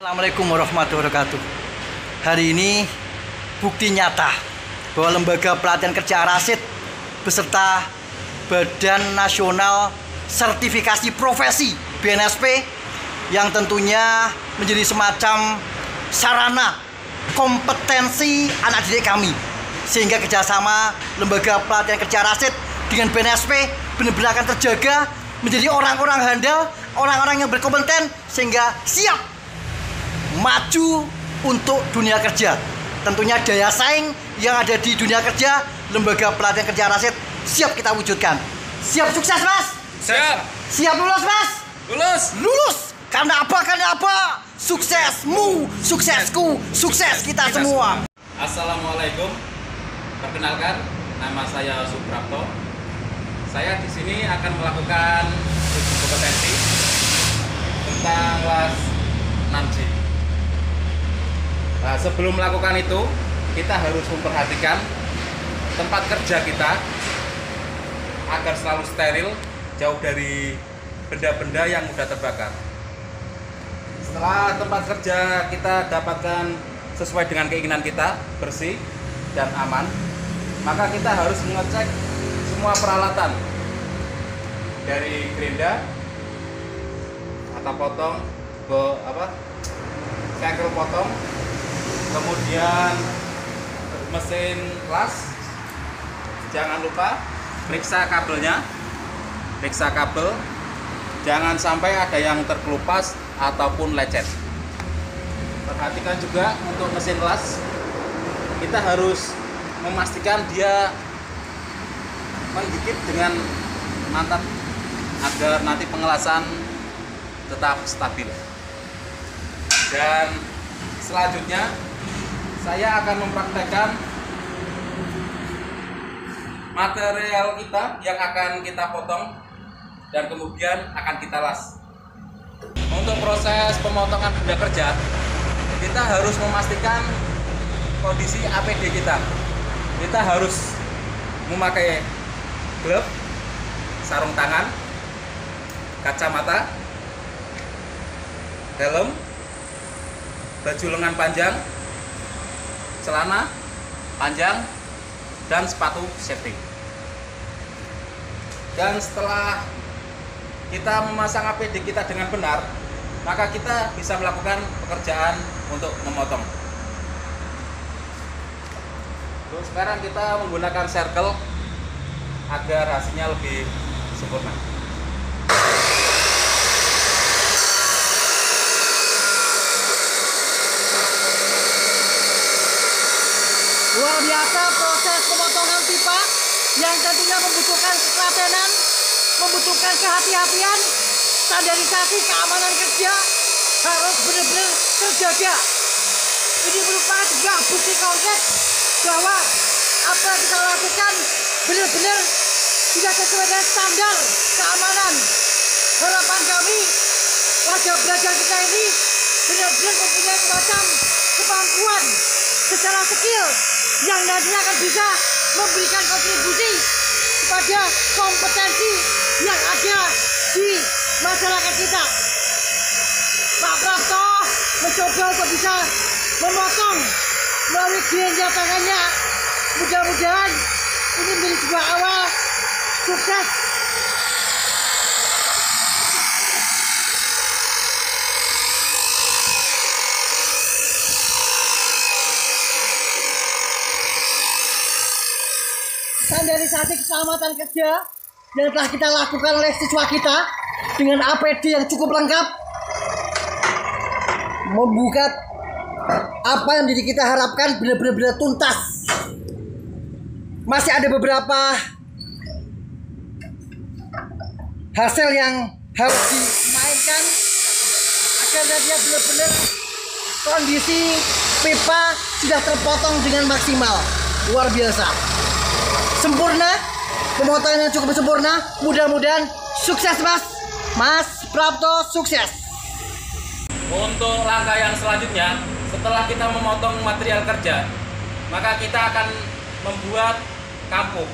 Assalamualaikum warahmatullahi wabarakatuh. Hari ini bukti nyata bahwa Lembaga Pelatihan Kerja Arasid beserta Badan Nasional Sertifikasi Profesi BNSP yang tentunya menjadi semacam sarana kompetensi anak didik kami, sehingga kerjasama Lembaga Pelatihan Kerja Arasid dengan BNSP benar-benar akan terjaga menjadi orang-orang handal, orang-orang yang berkompeten sehingga siap maju untuk dunia kerja. Tentunya daya saing yang ada di dunia kerja, Lembaga Pelatihan Kerja Arasid siap kita wujudkan. Siap sukses, Mas? Siap. Siap lulus, Mas? Lulus. Lulus. Karena apa? Karena apa? Suksesmu, suksesku, sukses kita semua. Assalamualaikum. Perkenalkan, nama saya Suprapto. Saya di sini akan melakukan uji kompetensi tentang kelas 6J. Nah, sebelum melakukan itu, kita harus memperhatikan tempat kerja kita agar selalu steril, jauh dari benda-benda yang mudah terbakar. Setelah tempat kerja kita dapatkan sesuai dengan keinginan kita, bersih dan aman, maka kita harus mengecek semua peralatan dari gerinda, mata potong, segel potong, kemudian mesin las. Jangan lupa periksa kabelnya, periksa kabel, jangan sampai ada yang terkelupas ataupun lecet. Perhatikan juga untuk mesin las, kita harus memastikan dia menggigit dengan mantap agar nanti pengelasan tetap stabil. Dan selanjutnya saya akan mempraktekkan material kita yang akan kita potong dan kemudian akan kita las. Untuk proses pemotongan benda kerja, kita harus memastikan kondisi APD kita. Kita harus memakai glove, sarung tangan, kacamata, helm, baju lengan panjang, celana panjang, dan sepatu safety. Dan setelah kita memasang APD kita dengan benar, maka kita bisa melakukan pekerjaan untuk memotong. Terus sekarang kita menggunakan circle agar hasilnya lebih sempurna. Luar biasa proses pemotongan pipa yang tentunya membutuhkan ketelatenan, membutuhkan kehati-hatian. Standarisasi keamanan kerja harus benar-benar terjaga. Ini merupakan sebuah bukti konkret bahwa apa yang kita lakukan benar-benar tidak sesuai dengan standar keamanan. Harapan kami, warga belajar kita ini benar-benar mempunyai semacam kemampuan secara skill yang nantinya akan bisa memberikan kontribusi kepada kompetensi yang ada di masyarakat kita. Pak Prapto mencoba untuk bisa memotong melalui gerinda tangannya. Mudah-mudahan ini menjadi sebuah awal sukses. Standarisasi keselamatan kerja yang telah kita lakukan oleh siswa kita dengan APD yang cukup lengkap membuka apa yang jadi kita harapkan benar-benar tuntas. Masih ada beberapa hasil yang harus dimainkan agar dia benar-benar kondisi pipa sudah terpotong dengan maksimal. Luar biasa, sempurna, pemotongan yang cukup sempurna. Mudah-mudahan sukses, Mas Prapto, sukses. Untuk langkah yang selanjutnya, setelah kita memotong material kerja, maka kita akan membuat kampung.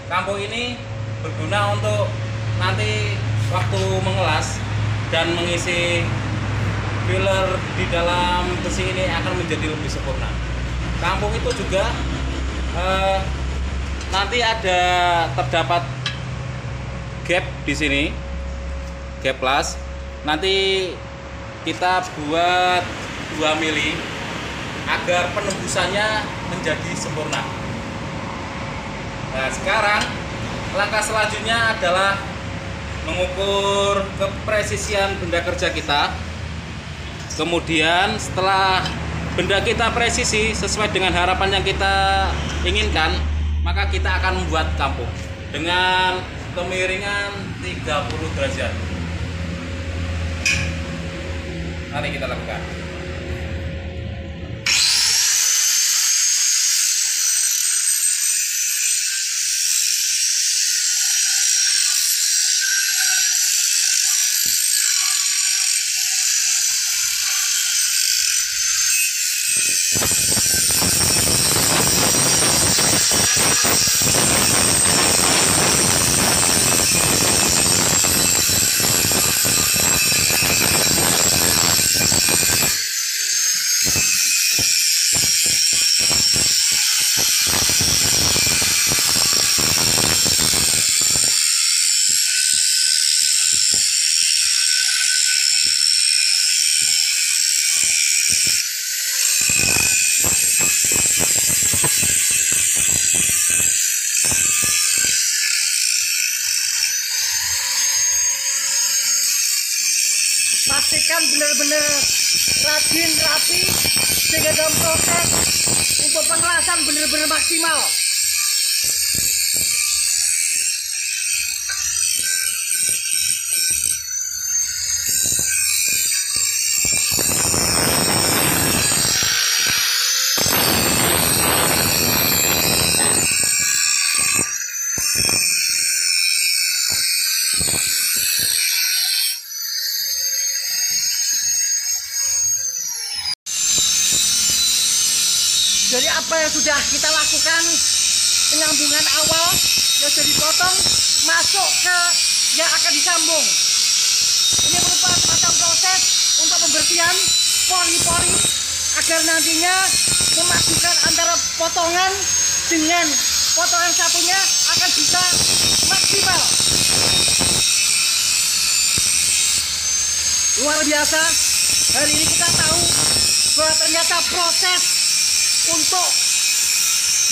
Kampung ini berguna untuk nanti waktu mengelas dan mengisi filler di dalam besi ini akan menjadi lebih sempurna. Kampung itu juga nanti ada terdapat gap di sini, gap plus. Nanti kita buat 2 mili agar penembusannya menjadi sempurna. Nah, sekarang langkah selanjutnya adalah mengukur kepresisian benda kerja kita. Kemudian setelah benda kita presisi sesuai dengan harapan yang kita inginkan, maka kita akan membuat kampung dengan kemiringan 30 derajat. Mari kita lakukan. Pastikan benar-benar rajin, rapi, sehingga dalam proses untuk pengelasan benar-benar maksimal. Jadi apa yang sudah kita lakukan, penyambungan awal yang sudah dipotong masuk ke yang akan disambung. Ini merupakan semacam proses untuk pembersihan pori-pori agar nantinya memastikan antara potongan dengan potongan satunya akan bisa maksimal. Luar biasa, hari ini kita tahu bahwa ternyata proses untuk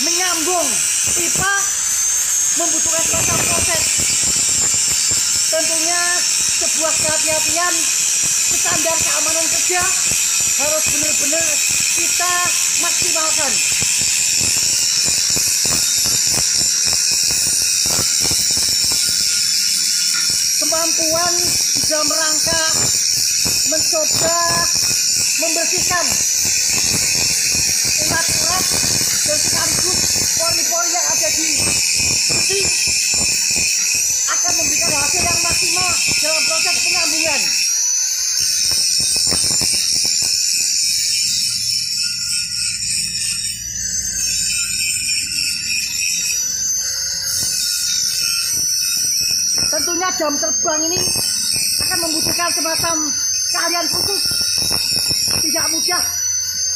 menyambung pipa membutuhkan semacam proses. Tentunya sebuah kehati-hatian, standar keamanan kerja harus benar-benar kita maksimalkan. Kemampuan di dalam rangka mencoba membersihkan urat-urat dan sekaligus pori-pori yang ada di besi akan memberikan hasil yang maksimal dalam proses penyambungan. Tentunya jam terbang ini akan membutuhkan semacam keahlian khusus. Tidak mudah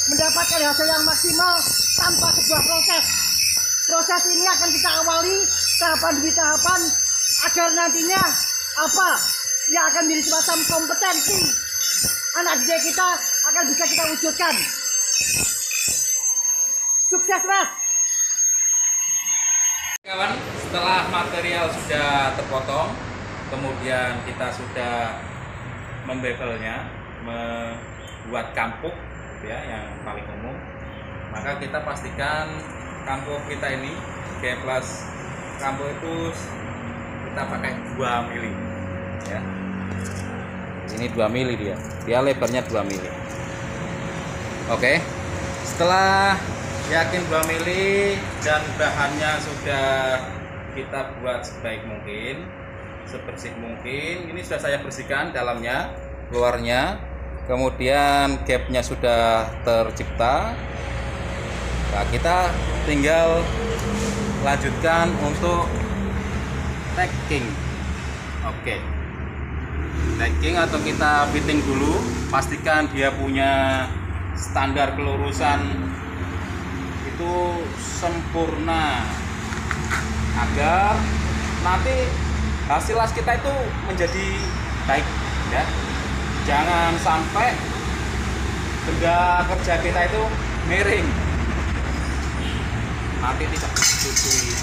mendapatkan hasil yang maksimal tanpa sebuah proses. Proses ini akan kita awali tahapan demi tahapan agar nantinya apa yang akan menjadi semacam kompetensi anak didik kita akan bisa kita wujudkan. Sukses, Mas! Kawan, setelah material sudah terpotong, kemudian kita sudah membevelnya, membuat kampuk ya, yang paling umum, maka kita pastikan kampuk kita ini G+ kampuk itu kita pakai 2 mili ya. Ini 2 mili dia lebarnya 2 mili. Oke, setelah yakin 2 mili dan bahannya sudah kita buat sebaik mungkin, sebersih mungkin. Ini sudah saya bersihkan dalamnya, luarnya, kemudian gapnya sudah tercipta. Nah, kita tinggal lanjutkan untuk packing. Oke. tagging atau kita fitting dulu, pastikan dia punya standar kelurusan itu sempurna agar nanti hasil las kita itu menjadi baik ya. Jangan sampai benda kerja kita itu miring, nanti tidak disetujui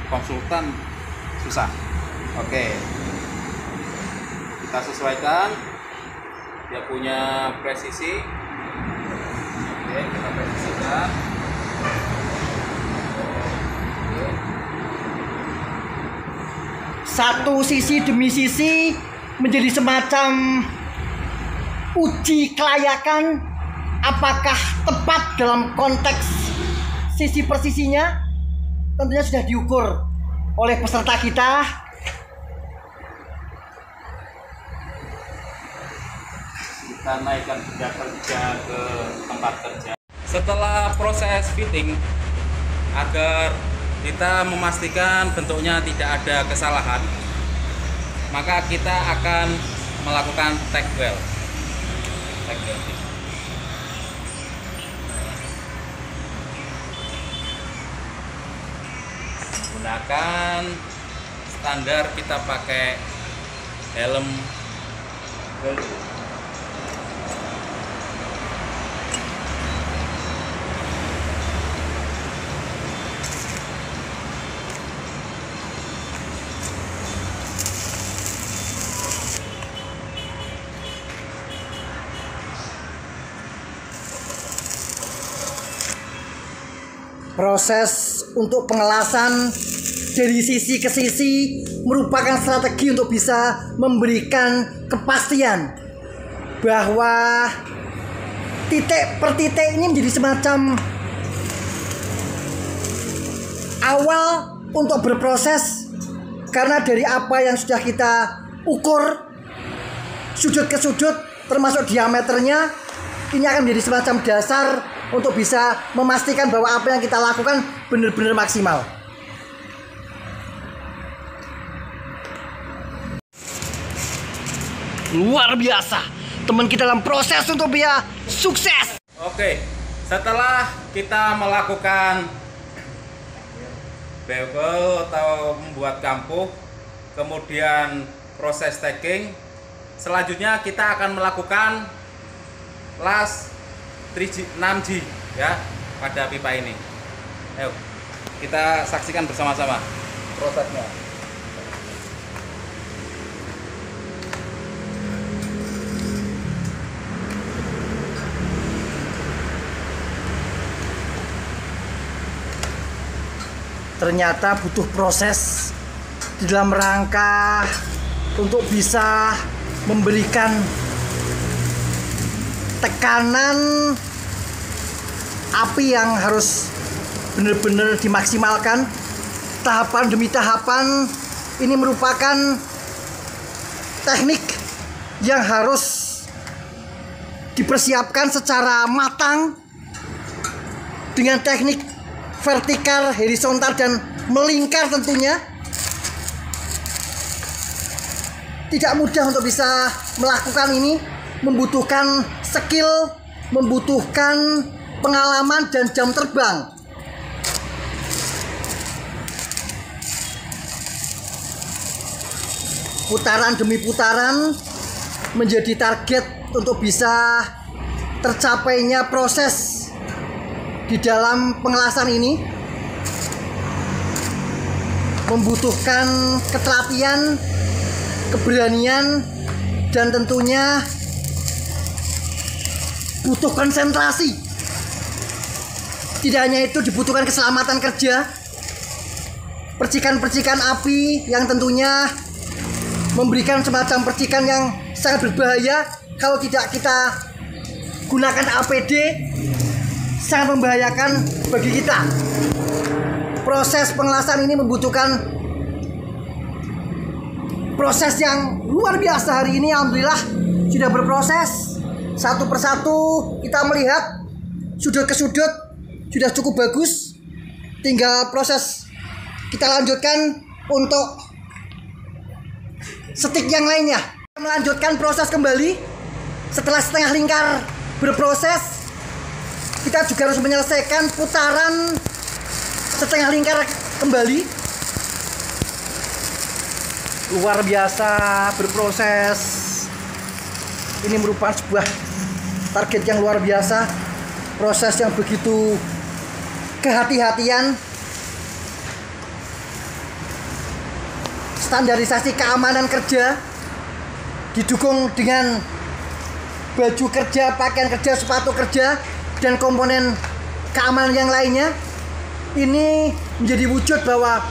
konsultan susah. Oke, kita sesuaikan, dia punya presisi. Oke, kita presisikan. Satu sisi demi sisi menjadi semacam uji kelayakan apakah tepat dalam konteks sisi persisinya. Tentunya sudah diukur oleh peserta kita. Kita naikkan benda kerja ke tempat kerja. Setelah proses fitting, agar kita memastikan bentuknya tidak ada kesalahan, maka kita akan melakukan tag weld. Menggunakan standar, kita pakai helm Gold. Proses untuk pengelasan dari sisi ke sisi merupakan strategi untuk bisa memberikan kepastian bahwa titik per titik ini menjadi semacam awal untuk berproses, karena dari apa yang sudah kita ukur sudut ke sudut termasuk diameternya, ini akan menjadi semacam dasar untuk bisa memastikan bahwa apa yang kita lakukan benar-benar maksimal. Luar biasa, teman kita dalam proses untuk dia sukses. Oke, setelah kita melakukan bevel atau membuat kampuh, kemudian proses tagging, selanjutnya kita akan melakukan las 6G ya pada pipa ini. Ayo kita saksikan bersama-sama prosesnya. Ternyata butuh proses di dalam rangka untuk bisa memberikan tekanan api yang harus benar-benar dimaksimalkan. Tahapan demi tahapan ini merupakan teknik yang harus dipersiapkan secara matang dengan teknik vertikal, horizontal, dan melingkar tentunya. Tidak mudah untuk bisa melakukan ini, membutuhkan skill, membutuhkan pengalaman dan jam terbang. Putaran demi putaran menjadi target untuk bisa tercapainya proses di dalam pengelasan ini. Membutuhkan ketelitian, keberanian, dan tentunya butuh konsentrasi. Tidak hanya itu, dibutuhkan keselamatan kerja, percikan-percikan api yang tentunya memberikan semacam percikan yang sangat berbahaya. Kalau tidak kita gunakan APD, sangat membahayakan bagi kita. Proses pengelasan ini membutuhkan proses yang luar biasa. Hari ini alhamdulillah sudah berproses satu persatu. Kita melihat sudut ke sudut sudah cukup bagus. Tinggal proses kita lanjutkan untuk stick yang lainnya. Melanjutkan proses kembali. Setelah setengah lingkar berproses, kita juga harus menyelesaikan putaran setengah lingkar kembali. Luar biasa berproses. Ini merupakan sebuah target yang luar biasa. Proses yang begitu kehati-hatian. Standarisasi keamanan kerja didukung dengan baju kerja, pakaian kerja, sepatu kerja, dan komponen keamanan yang lainnya. Ini menjadi wujud bahwa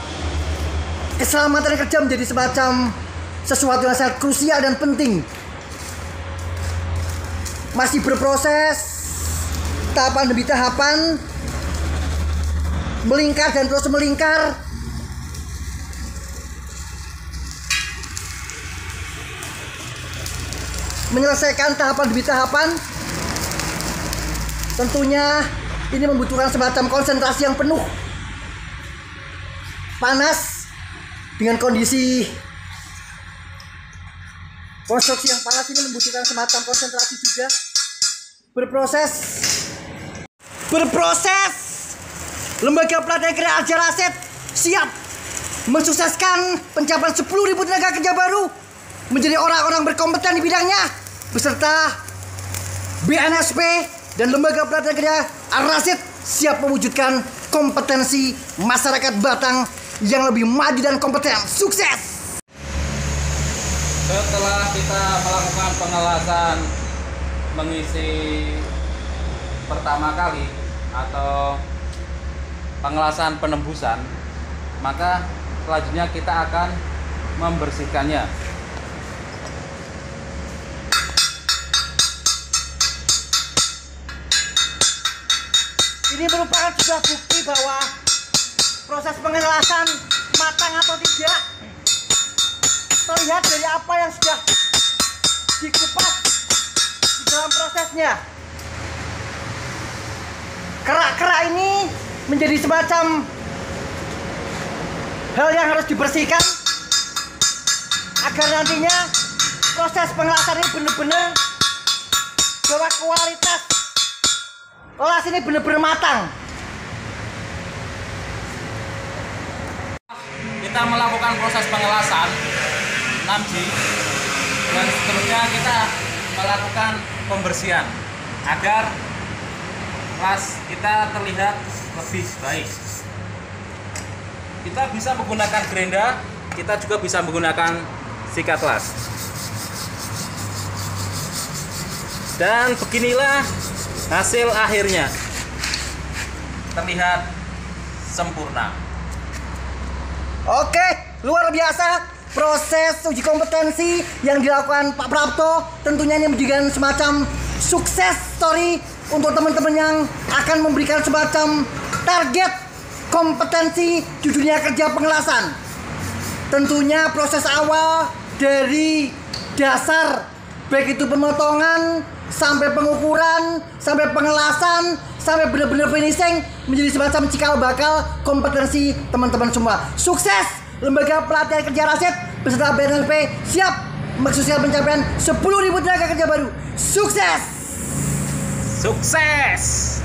keselamatan kerja menjadi semacam sesuatu yang sangat krusial dan penting. Masih berproses, tahapan demi tahapan, melingkar dan terus melingkar. Menyelesaikan tahapan demi tahapan. Tentunya ini membutuhkan semacam konsentrasi yang penuh. Panas dengan kondisi konstruksi yang panas ini membutuhkan semacam konsentrasi juga. Berproses. Lembaga Pelatihan Kerja Al-Jar Rasyid siap mensukseskan pencapaian 10.000 tenaga kerja baru menjadi orang-orang berkompeten di bidangnya, beserta BNSP dan Lembaga Pelatihan Kerja Al-Rasyid siap mewujudkan kompetensi masyarakat Batang yang lebih maju dan kompeten. Sukses! Setelah kita melakukan pengelasan mengisi pertama kali atau pengelasan penembusan, maka selanjutnya kita akan membersihkannya. Ini merupakan sebuah bukti bahwa proses pengelasan matang atau tidak terlihat dari apa yang sudah dikupas di dalam prosesnya. Kerak-kerak ini menjadi semacam hal yang harus dibersihkan agar nantinya proses pengelasan ini benar-benar bahwa kualitas kelas ini benar-benar matang. Kita melakukan proses pengelasan 6G dan seterusnya kita melakukan pembersihan agar kelas kita terlihat lebih baik. Kita bisa menggunakan gerinda, kita juga bisa menggunakan sikat las. Dan beginilah hasil akhirnya, terlihat sempurna. Oke, luar biasa proses uji kompetensi yang dilakukan Pak Prapto. Tentunya ini menjadikan semacam sukses story untuk teman-teman yang akan memberikan semacam target kompetensi di dunia kerja pengelasan. Tentunya proses awal dari dasar, baik itu pemotongan sampai pengukuran, sampai pengelasan, sampai benar-benar finishing, menjadi semacam cikal bakal kompetensi teman-teman semua. Sukses! Lembaga Pelatihan Kerja Rasyid beserta BNSP siap mensukseskan pencapaian 10.000 tenaga kerja baru. Sukses! Sukses!